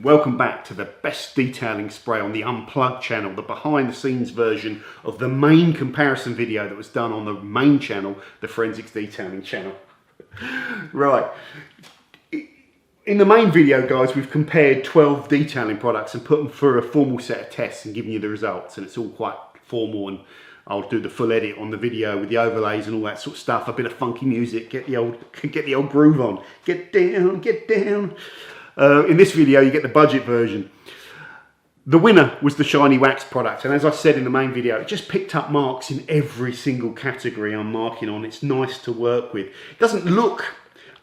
Welcome back to the best detailing spray on the Unplugged channel, the behind the scenes version of the main comparison video that was done on the main channel, the Forensics Detailing channel. Right, in the main video guys, we've compared 12 detailing products and put them through a formal set of tests and given you the results, and it's all quite formal, and I'll do the full edit on the video with the overlays and all that sort of stuff, a bit of funky music, get the old groove on, get down, get down. In this video you get the budget version. The winner was the Shiny Wax product, and as I said in the main video, it just picked up marks in every single category I'm marking on. It's nice to work with. It doesn't look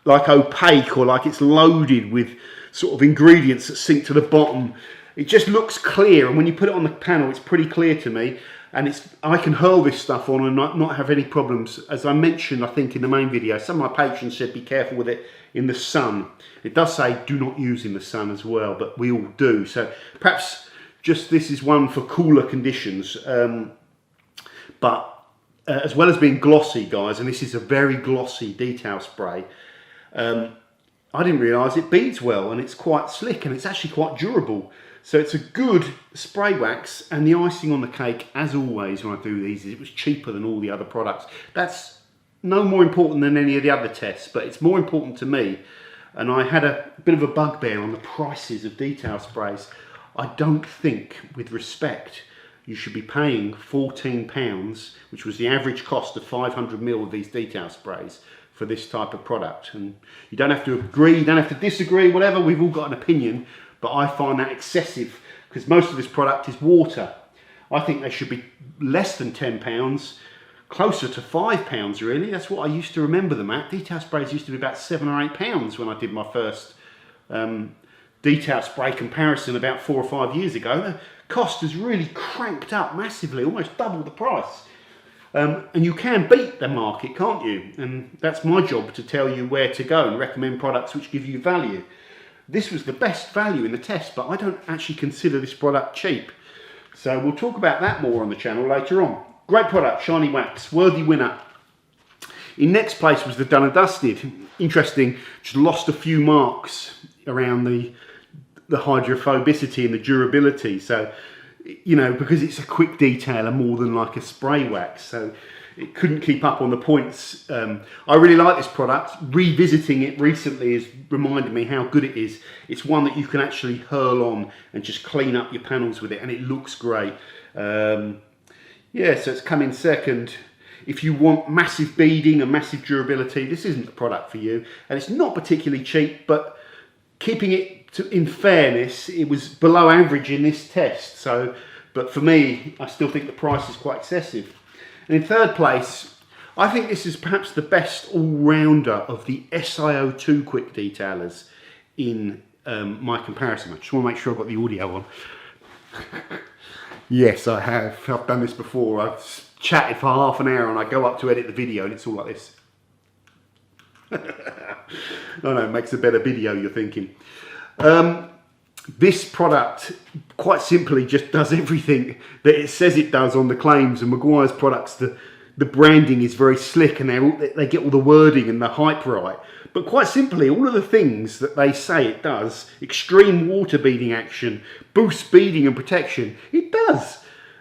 like opaque or like it's loaded with sort of ingredients that sink to the bottom. It just looks clear, and when you put it on the panel it's pretty clear to me, and I can hurl this stuff on and not have any problems. As I mentioned, I think in the main video, some of my patrons said be careful with it in the sun. It does say do not use in the sun as well, but we all do. So perhaps just this is one for cooler conditions. But as well as being glossy, guys, and this is a very glossy detail spray, I didn't realise it beads well, and it's quite slick, and it's actually quite durable. So it's a good spray wax, and the icing on the cake, as always when I do these, is it was cheaper than all the other products. That's no more important than any of the other tests, but it's more important to me. And I had a bit of a bugbear on the prices of detail sprays. I don't think, with respect, you should be paying £14, which was the average cost of 500ml of these detail sprays, for this type of product. And you don't have to agree, you don't have to disagree, whatever, we've all got an opinion, but I find that excessive because most of this product is water. I think they should be less than £10, closer to £5 really. That's what I used to remember them at. Detail sprays used to be about £7 or £8 when I did my first detail spray comparison about 4 or 5 years ago. The cost has really cranked up massively, almost double the price. And you can beat the market, can't you? And that's my job, to tell you where to go and recommend products which give you value. This was the best value in the test, but I don't actually consider this product cheap. So we'll talk about that more on the channel later on. Great product, Shiny Wax, worthy winner. In next place was the DoneNDusted. Interesting, just lost a few marks around the hydrophobicity and the durability. So, you know, because it's a quick detailer more than like a spray wax, so it couldn't keep up on the points. I really like this product. Revisiting it recently has reminded me how good it is. It's one that you can actually hurl on and just clean up your panels with it, and it looks great. Yeah, so it's come in second. If you want massive beading and massive durability, this isn't the product for you. And it's not particularly cheap, but keeping it in fairness, it was below average in this test. So, but for me, I still think the price is quite excessive. And in third place, I think this is perhaps the best all-rounder of the SiO2 quick detailers in my comparison. I just want to make sure I've got the audio on. Yes, I have. I've done this before. I've chatted for half an hour and I go up to edit the video and it's all like this. No, it makes a better video, you're thinking. This product quite simply just does everything that it says it does on the claims. And MEGUIARS products, the branding is very slick, and they get all the wording and the hype right. But quite simply, all of the things that they say it does, extreme water beading action, boost beading and protection, it does.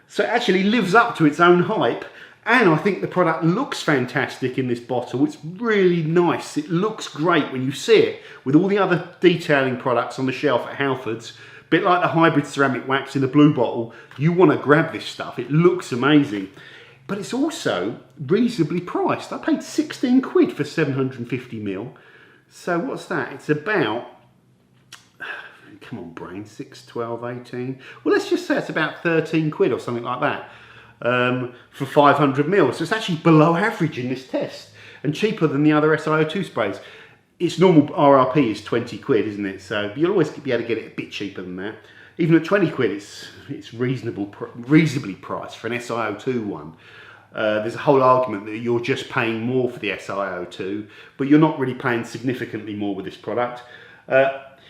So it actually lives up to its own hype. And I think the product looks fantastic in this bottle. It's really nice. It looks great when you see it with all the other detailing products on the shelf at Halfords. A bit like the hybrid ceramic wax in the blue bottle. You want to grab this stuff. It looks amazing. But it's also reasonably priced. I paid 16 quid for 750ml. So what's that? It's about, come on brain, 6, 12, 18. Well, let's just say it's about 13 quid or something like that. For 500ml, so it's actually below average in this test and cheaper than the other SiO2 sprays. Its normal RRP is 20 quid, isn't it? So you'll always be able to get it a bit cheaper than that. Even at 20 quid, it's reasonably priced for an SiO2 one. There's a whole argument that you're just paying more for the SiO2, but you're not really paying significantly more with this product.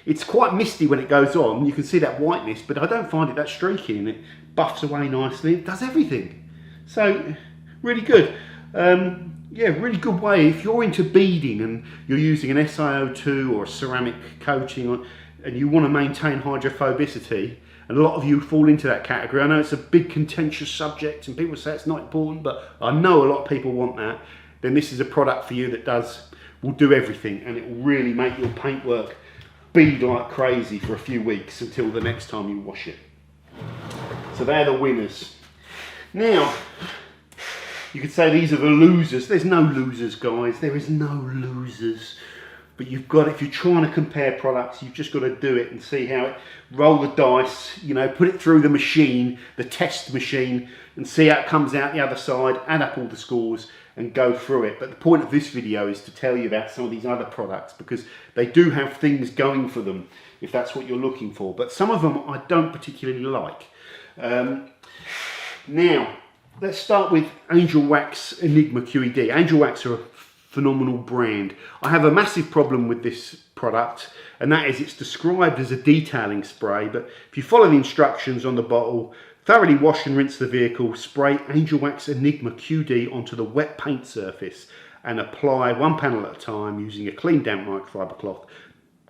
It's quite misty when it goes on. You can see that whiteness, but I don't find it that streaky, and it buffs away nicely. It does everything. So, really good. Yeah, really good way. If you're into beading and you're using an SiO2 or a ceramic coating, and you want to maintain hydrophobicity, and a lot of you fall into that category. I know it's a big contentious subject and people say it's not important, but I know a lot of people want that. Then this is a product for you that will do everything, and it will really make your paintwork bead like crazy for a few weeks until the next time you wash it. So they're the winners. Now, you could say these are the losers. There's no losers, guys. There is no losers. But you've got, if you're trying to compare products, you've just got to do it and see how it, roll the dice, you know, put it through the machine, the test machine, and see how it comes out the other side, add up all the scores and go through it. But the point of this video is to tell you about some of these other products, because they do have things going for them, if that's what you're looking for. But some of them I don't particularly like. Now, let's start with ANGELWAX ENIGMA QED. ANGELWAX are a phenomenal brand. I have a massive problem with this product, and that is it's described as a detailing spray, but if you follow the instructions on the bottle, thoroughly wash and rinse the vehicle, spray ANGELWAX ENIGMA QD onto the wet paint surface and apply one panel at a time using a clean damp microfiber cloth,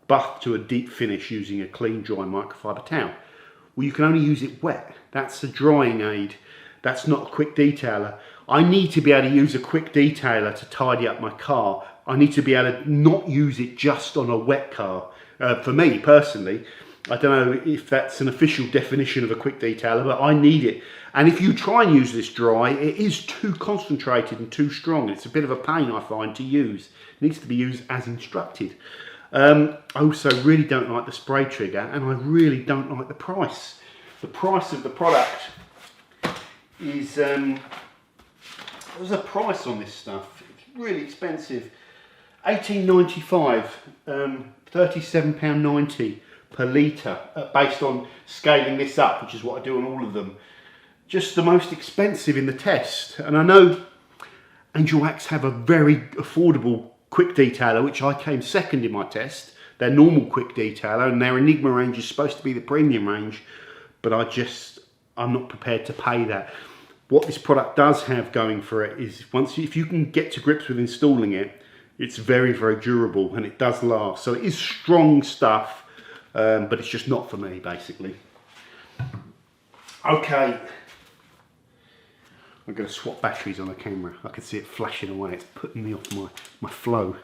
buff to a deep finish using a clean dry microfiber towel. Well, you can only use it wet. That's a drying aid. That's not a quick detailer. I need to be able to use a quick detailer to tidy up my car. I need to be able to not use it just on a wet car. For me personally, I don't know if that's an official definition of a quick detailer, but I need it. And if you try and use this dry, it is too concentrated and too strong. It's a bit of a pain, I find, to use. It needs to be used as instructed. I also really don't like the spray trigger, and I really don't like the price. The price of the product is, there's a price on this stuff. It's really expensive. $18.95, £37.90 per litre, based on scaling this up, which is what I do on all of them. Just the most expensive in the test. And I know ANGELWAX have a very affordable quick detailer, which I came second in my test. Their normal quick detailer, and their ENIGMA range is supposed to be the premium range, but I'm not prepared to pay that. What this product does have going for it is, if you can get to grips with installing it, it's very, very durable and it does last. So it is strong stuff, but it's just not for me, basically. Okay. I'm going to swap batteries on the camera. I can see it flashing away. It's putting me off my flow.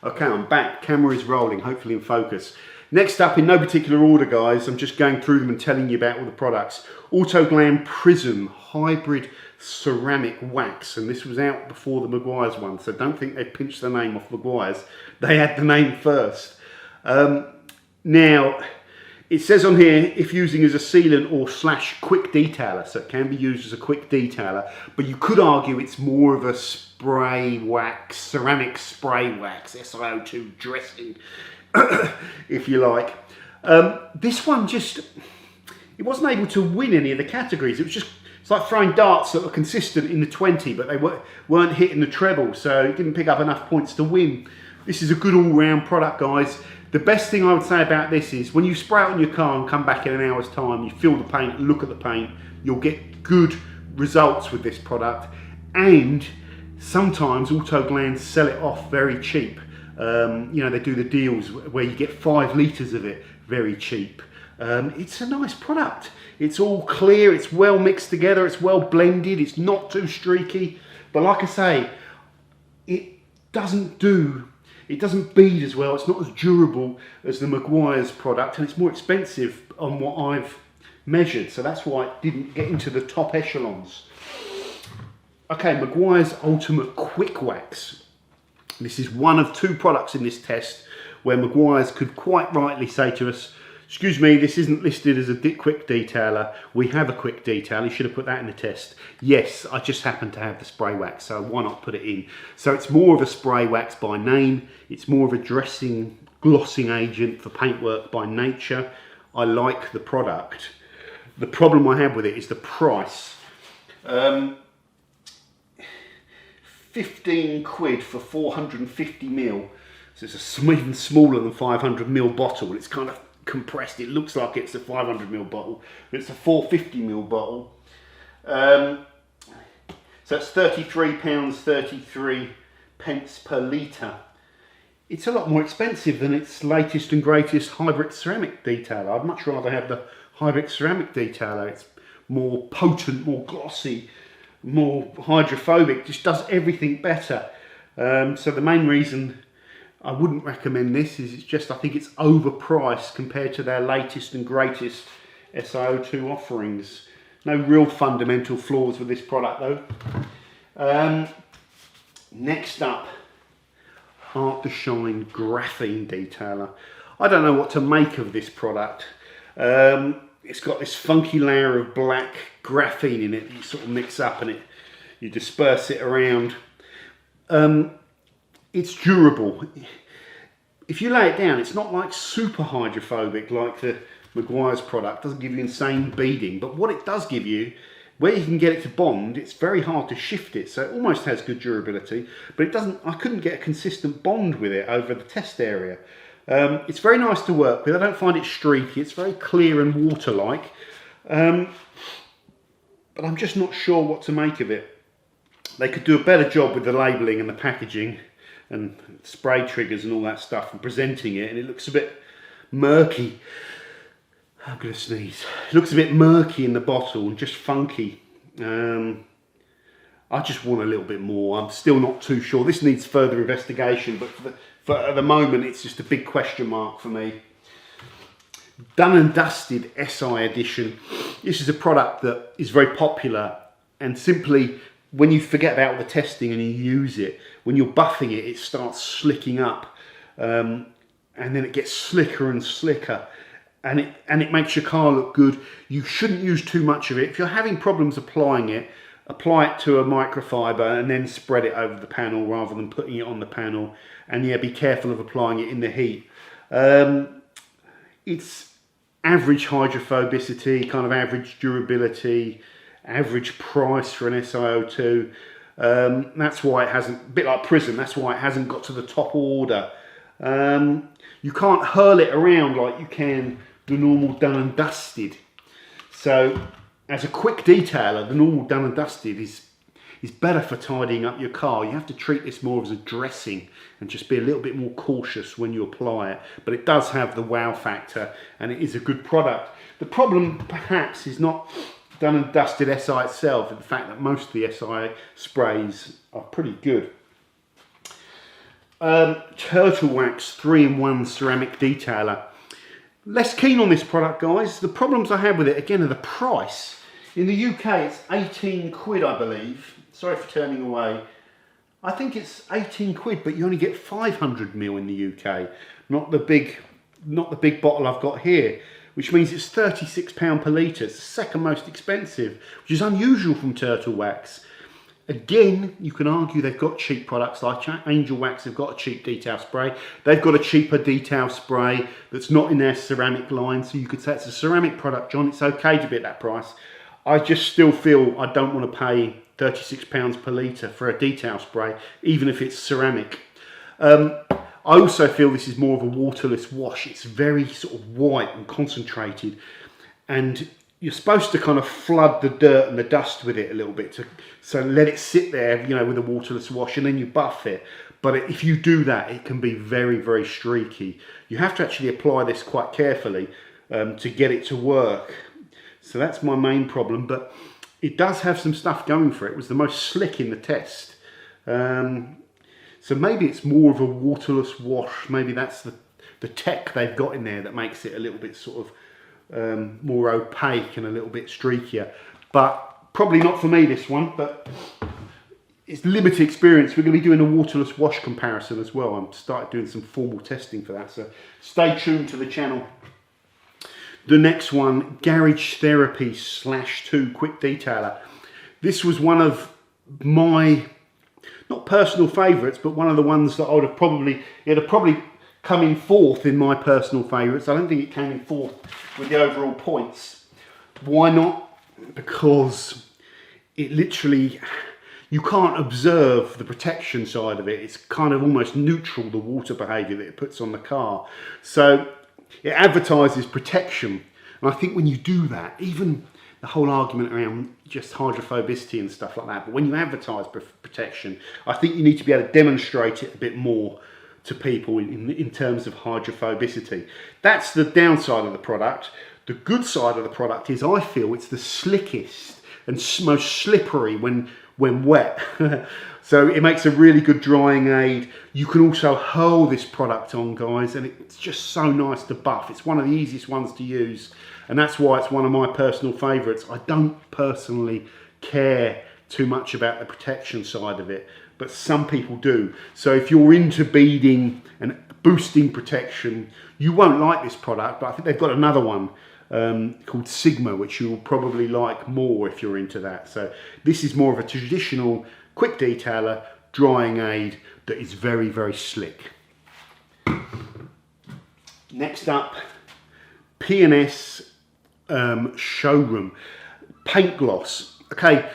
Okay, I'm back. Camera is rolling, hopefully in focus. Next up, in no particular order, guys, I'm just going through them and telling you about all the products. AUTOGLANZ PRIZM Hybrid Ceramic Wax, and this was out before the MEGUIARS one, so don't think they pinched the name off MEGUIARS. They had the name first. Now, it says on here, if using as a sealant or / quick detailer, so it can be used as a quick detailer, but you could argue it's more of a spray wax, ceramic spray wax, SiO2 dressing, if you like. This one it wasn't able to win any of the categories. It's like throwing darts that were consistent in the 20, but they weren't hitting the treble, so it didn't pick up enough points to win. This is a good all-round product, guys. The best thing I would say about this is when you spray it on your car and come back in an hour's time, you feel the paint, look at the paint, you'll get good results with this product. And sometimes AUTOGLANZ sell it off very cheap. You know, they do the deals where you get 5 litres of it very cheap. It's a nice product. It's all clear, it's well mixed together, it's well blended, it's not too streaky. But like I say, it doesn't bead as well, it's not as durable as the MEGUIARS product, and it's more expensive on what I've measured, so that's why it didn't get into the top echelons. Okay, MEGUIARS Ultimate Quick Wax. This is one of 2 products in this test where MEGUIARS could quite rightly say to us, excuse me, this isn't listed as a quick detailer. We have a quick detail. You should have put that in the test. Yes, I just happen to have the spray wax, so why not put it in? So it's more of a spray wax by name. It's more of a dressing, glossing agent for paintwork by nature. I like the product. The problem I have with it is the price. 15 quid for 450 ml. So it's even smaller than 500 ml bottle. It's kind of compressed. It looks like it's a 500 ml bottle, but it's a 450 ml bottle. So it's £33.33 per litre. it's a lot more expensive than its latest and greatest hybrid ceramic detailer. I'd much rather have the hybrid ceramic detailer. It's more potent, more glossy, more hydrophobic, just does everything better. So the main reason I wouldn't recommend this is it's just, I think it's overpriced compared to their latest and greatest SiO2 offerings. No real fundamental flaws with this product though. Next up, HeartToShine Graphene Detailer. I don't know what to make of this product. It's got this funky layer of black graphene in it that you sort of mix up and you disperse it around. It's durable. If you lay it down, it's not like super hydrophobic like the MEGUIARS product. It doesn't give you insane beading, but what it does give you, where you can get it to bond, it's very hard to shift it, so it almost has good durability, but it doesn't. I couldn't get a consistent bond with it over the test area. It's very nice to work with. I don't find it streaky. It's very clear and water-like, but I'm just not sure what to make of it. They could do a better job with the labelling and the packaging and spray triggers and all that stuff and presenting it, and it looks a bit murky. I'm going to sneeze. It looks a bit murky in the bottle and just funky. I just want a little bit more. I'm still not too sure. This needs further investigation, but for at the moment, it's just a big question mark for me. DoneNDusted SI Edition. This is a product that is very popular, and simply when you forget about the testing and you use it, when you're buffing it, it starts slicking up, and then it gets slicker and slicker. And it makes your car look good. You shouldn't use too much of it. If you're having problems applying it, apply it to a microfiber and then spread it over the panel rather than putting it on the panel. And yeah, be careful of applying it in the heat. It's average hydrophobicity, kind of average durability, average price for an SiO2. That's why it hasn't, a bit like PRIZM, that's why it hasn't got to the top order. You can't hurl it around like you can the normal DoneNDusted. So as a quick detailer, the normal DoneNDusted is better for tidying up your car. You have to treat this more as a dressing and just be a little bit more cautious when you apply it. But it does have the wow factor and it is a good product. The problem perhaps is not DoneNDusted SI itself, and the fact that most of the SI sprays are pretty good. Turtle Wax 3-in-1 ceramic detailer. Less keen on this product, guys. The problems I have with it, again, are the price. In the UK, it's 18 quid, I believe. Sorry for turning away. I think it's 18 quid, but you only get 500 ml in the UK. Not the big bottle I've got here, which means it's £36 per litre. It's the second most expensive, which is unusual from Turtle Wax. Again, you can argue they've got cheap products like ANGELWAX. They've got a cheap detail spray. They've got a cheaper detail spray that's not in their ceramic line. So you could say it's a ceramic product, John. It's okay to be at that price. I just still feel I don't want to pay £36 per litre for a detail spray, even if it's ceramic. I also feel this is more of a waterless wash. It's very sort of white and concentrated, and you're supposed to kind of flood the dirt and the dust with it a little bit, so let it sit there, you know, with a waterless wash, and then you buff it. But if you do that, it can be very, very streaky. You have to actually apply this quite carefully to get it to work. So that's my main problem, but it does have some stuff going for it. It was the most slick in the test. So maybe it's more of a waterless wash. Maybe that's the tech they've got in there that makes it a little bit sort of more opaque and a little bit streakier, but probably not for me, this one. But it's limited experience. We're going to be doing a waterless wash comparison as well. I'm started doing some formal testing for that, so stay tuned to the channel. The next one, Garage Therapy /2 Quick Detailer. This was one of my, not personal favourites, but one of the ones that I would have probably, it'd have probably come in fourth in my personal favourites. I don't think it came in fourth with the overall points. Why not? Because it literally, you can't observe the protection side of it. It's kind of almost neutral, the water behaviour that it puts on the car. So it advertises protection. And I think when you do that, even the whole argument around just hydrophobicity and stuff like that, but when you advertise protection, I think you need to be able to demonstrate it a bit more to people in terms of hydrophobicity. That's the downside of the product. The good side of the product is I feel it's the slickest and most slippery when wet. So it makes a really good drying aid. You can also hurl this product on, guys, and it's just so nice to buff. It's one of the easiest ones to use, and that's why it's one of my personal favorites. I don't personally care too much about the protection side of it, but some people do. So if you're into beading and boosting protection, you won't like this product, but I think they've got another one called Sigma, which you'll probably like more if you're into that. So this is more of a traditional quick detailer drying aid that is very, very slick. Next up, P&S Showroom paint gloss. Okay,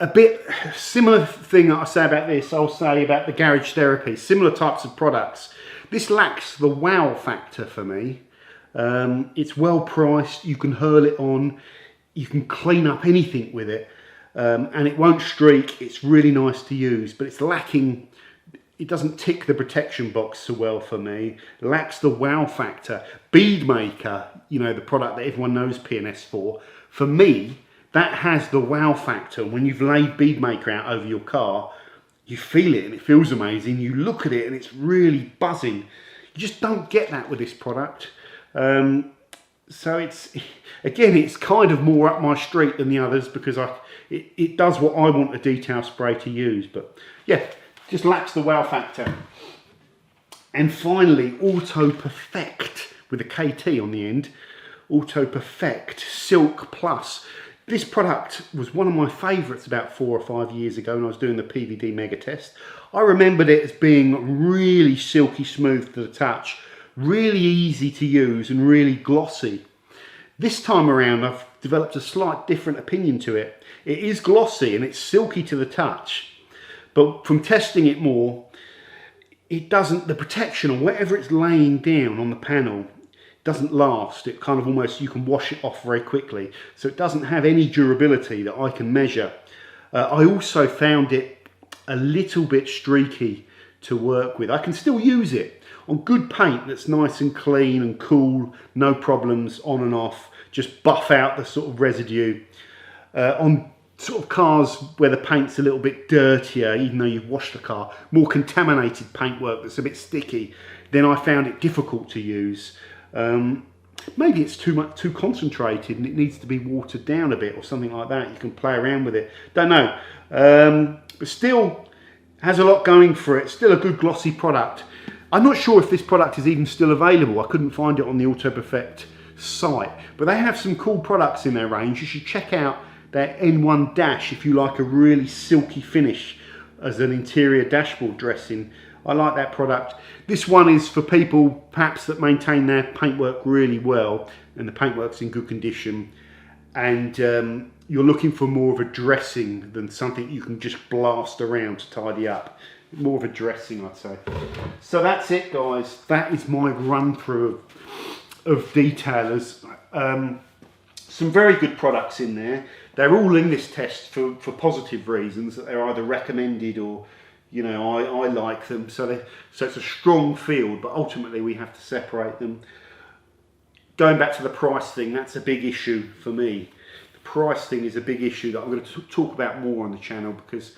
a bit similar thing that I say about this, I'll say about the Garage Therapy. Similar types of products. This lacks the wow factor for me. It's well priced, you can hurl it on, you can clean up anything with it, and it won't streak. It's really nice to use, but it's lacking, it doesn't tick the protection box so well for me. It lacks the wow factor. Bead Maker, you know, the product that everyone knows P&S for me, that has the wow factor. When you've laid Bead Maker out over your car, you feel it and it feels amazing. You look at it and it's really buzzing. You just don't get that with this product. So it's kind of more up my street than the others, because it does what I want a detail spray to use, but yeah, just lacks the wow factor. And finally, AUTOPERFEKT with a KT on the end. AUTOPERFEKT Silk Plus. This product was one of my favourites about 4 or 5 years ago when I was doing the PVD mega test. I remembered it as being really silky smooth to the touch, really easy to use and really glossy. This time around I've developed a slight different opinion to it. It is glossy and it's silky to the touch, but from testing it more, it doesn't, the protection or whatever it's laying down on the panel doesn't last. It kind of almost, you can wash it off very quickly, so it doesn't have any durability that I can measure. I also found it a little bit streaky to work with. I can still use it on good paint that's nice and clean and cool, no problems, on and off, just buff out the sort of residue. On sort of cars where the paint's a little bit dirtier, even though you've washed the car, more contaminated paintwork that's a bit sticky, then I found it difficult to use. Maybe it's too concentrated and it needs to be watered down a bit or something like that. You can play around with it, don't know, but still has a lot going for it. Still a good glossy product. I'm not sure if this product is even still available. I couldn't find it on the AUTOPERFEKT site, but they have some cool products in their range. You should check out their N1 Dash if you like a really silky finish as an interior dashboard dressing. I like that product. This one is for people perhaps that maintain their paintwork really well and the paintwork's in good condition, and you're looking for more of a dressing than something you can just blast around to tidy up. More of a dressing, I'd say. So that's it, guys. That is my run through of detailers. Some very good products in there. They're all in this test for positive reasons, that they're either recommended or, you know, I like them. So it's a strong field, but ultimately we have to separate them. Going back to the price thing, that's a big issue for me. The price thing is a big issue that I'm going to talk about more on the channel, because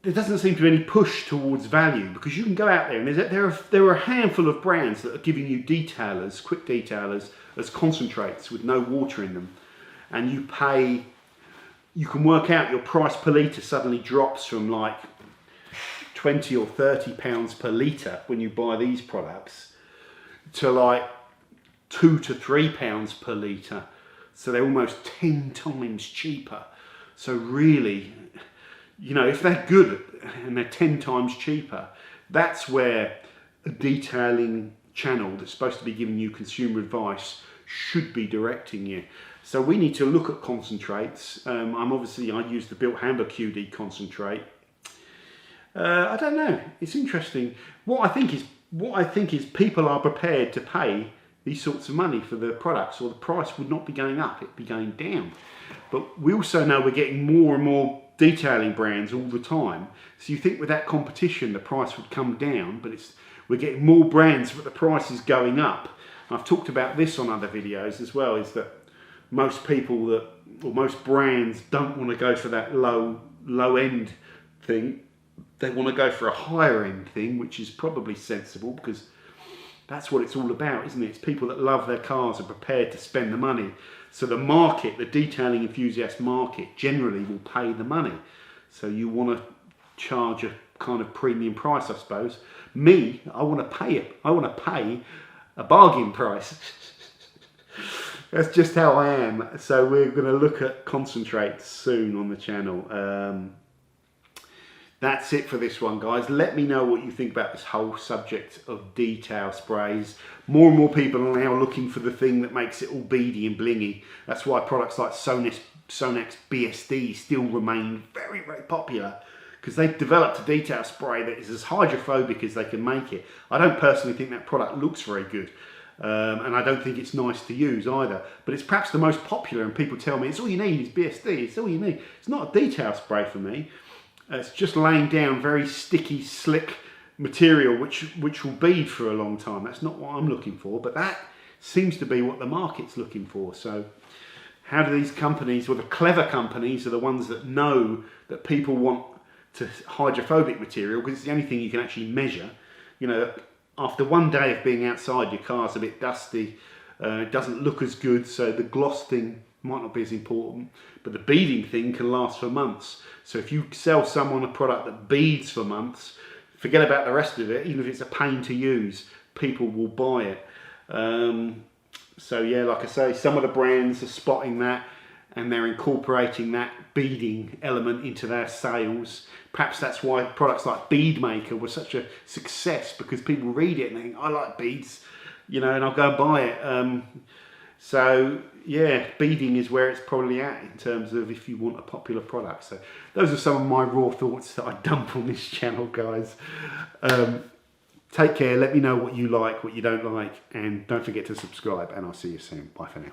there doesn't seem to be any push towards value, because you can go out there and there are a handful of brands that are giving you detailers, quick detailers, as concentrates with no water in them, and you can work out your price per litre suddenly drops from like 20 or 30 pounds per litre when you buy these products to like 2 to 3 pounds per litre, so they're almost 10 times cheaper. So really, you know, if they're good and they're 10 times cheaper, that's where a detailing channel that's supposed to be giving you consumer advice should be directing you. So we need to look at concentrates. I use the Built Hamburg QD concentrate. I don't know. It's interesting. What I think is people are prepared to pay these sorts of money for the products, or the price would not be going up; it'd be going down. But we also know we're getting more and more detailing brands all the time. So you think with that competition the price would come down, but we're getting more brands but the price is going up. I've talked about this on other videos as well, is that most people or most brands don't want to go for that low end thing. They want to go for a higher end thing, which is probably sensible because that's what it's all about, isn't it? It's people that love their cars are prepared to spend the money. So the market, the detailing enthusiast market, generally will pay the money. So you want to charge a kind of premium price, I suppose. Me, I want to pay it. I want to pay a bargain price. That's just how I am. So we're going to look at concentrates soon on the channel. That's it for this one, guys. Let me know what you think about this whole subject of detail sprays. More and more people are now looking for the thing that makes it all beady and blingy. That's why products like Sonax BSD still remain very, very popular, because they've developed a detail spray that is as hydrophobic as they can make it. I don't personally think that product looks very good. And I don't think it's nice to use either. But it's perhaps the most popular, and people tell me it's all you need is BSD, it's all you need. It's not a detail spray for me. It's just laying down very sticky, slick material which will bead for a long time. That's not what I'm looking for, but that seems to be what the market's looking for. So how do these companies, or the clever companies, are the ones that know that people want to hydrophobic material, because it's the only thing you can actually measure. You know, after one day of being outside, your car's a bit dusty, it doesn't look as good, so the gloss thing might not be as important, but the beading thing can last for months. So if you sell someone a product that beads for months, forget about the rest of it. Even if it's a pain to use, people will buy it. So yeah, like I say, some of the brands are spotting that and they're incorporating that beading element into their sales. Perhaps that's why products like Bead Maker were such a success, because people read it and think, I like beads, you know, and I'll go and buy it. So yeah, beading is where it's probably at in terms of if you want a popular product. So those are some of my raw thoughts that I dump on this channel, guys. Take care, let me know what you like, what you don't like, and don't forget to subscribe, and I'll see you soon. Bye for now.